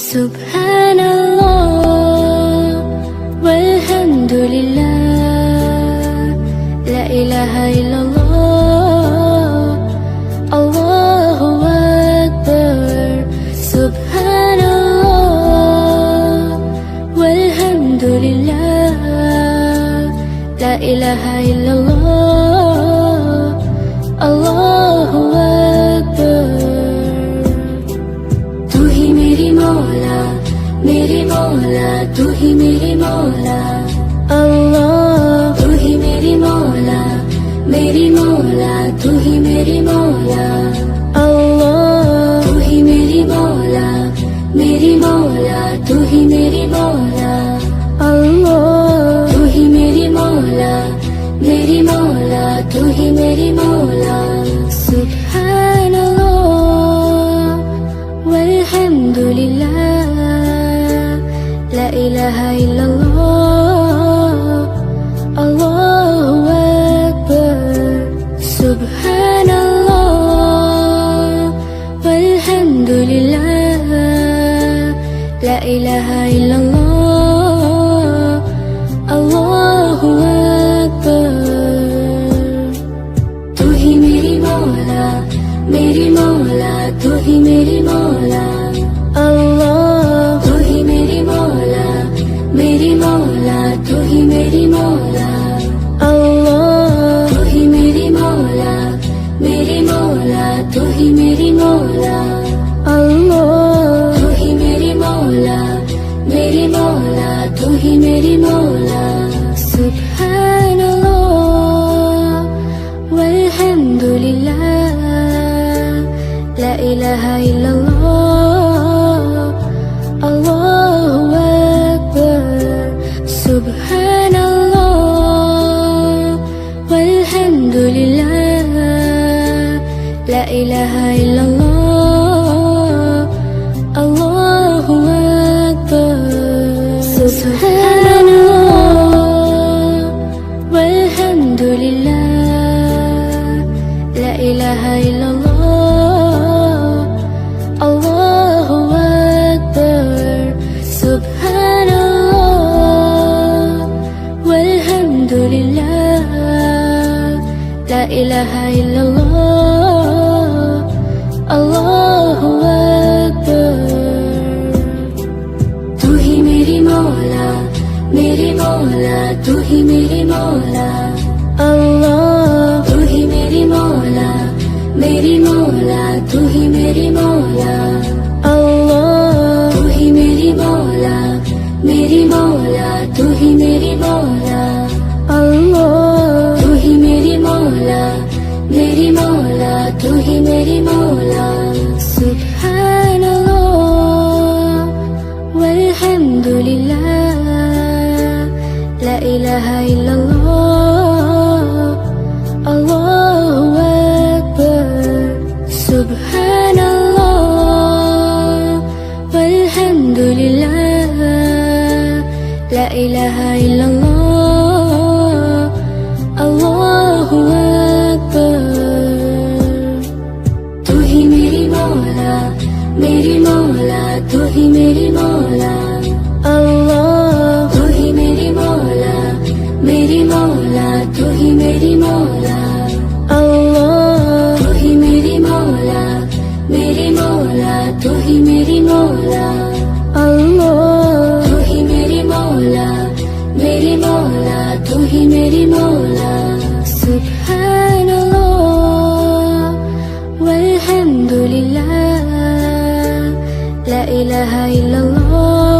Subhanallah walhamdulillah, la ilaha illallah, Allahu Akbar. Subhanallah walhamdulillah, la ilaha illallah, Allahu Akbar. तू ही मेरी मौला, मेरी मौला, तू ही मेरी मौला, अल्लाह। तू ही मेरी मौला, मेरी मौला, तू ही मेरी मौला, अल्लाह। तू ही मेरी मौला, मेरी मौला, तू ही मेरी मौला, अल्लाह। तू ही मेरी मौला, मेरी मौला, तू ही मेरी मौला। सुब्हानल्लाह walhamdulillah, la ilaha illallah, Allahu Akbar. Subhanallah walhamdulillah, la ilaha illallah, Allahu Akbar. तू ही मेरी मौला, मेरी मौला, तू ही मेरी मौला, अल्लाह। तू ही मेरी मौला, मेरी मौला, तू ही मेरी मौला, अल्लाह। तू ही मेरी मौला, मेरी मौला, तू ही मेरी मौला, अल्लाह। तू ही मेरी मौला, मेरी मौला, तू ही मेरी मौला। सुब्हानल्लाह walhamdulillah, la ilaha illallah, Allahu Akbar. Subhanallah walhamdulillah, la ilaha illallah, Allahu Akbar. Subhanallah walhamdulillah, la ilaha illallah, Allahu Akbar. Subhanallah walhamdulillah, la ilaha illallah, Allahu Akbar. तू ही मेरी मौला, मेरी मौला, तू ही मेरी मौला, अल्लाह। तू ही मेरी मौला, मेरी मौला, तू ही मेरी मौला, अल्लाह। तू ही मेरी मौला, मेरी मौला, तू ही मेरी मौला, अल्लाह। तू ही मेरी मौला, मेरी मौला, तू ही मेरी मौला। सुब्हानल्लाह walhamdulillah, la ilaha illallah, Allahu Akbar. Subhanallah walhamdulillah, la ilaha illallah, Allahu Akbar. तू ही मेरी मौला, मेरी मौला, तू ही मेरी मौला, अल्लाह। तू ही मेरी मौला, मेरी मौला, तू ही मेरी मौला, अल्लाह। तू ही मेरी मौला, मेरी मौला, तू ही मेरी मौला, अल्लाह। तू ही मेरी मौला, मेरी मौला, तू ही मेरी मौला। सुब्हानल्लाह walhamdulillah, la ilaha illallah,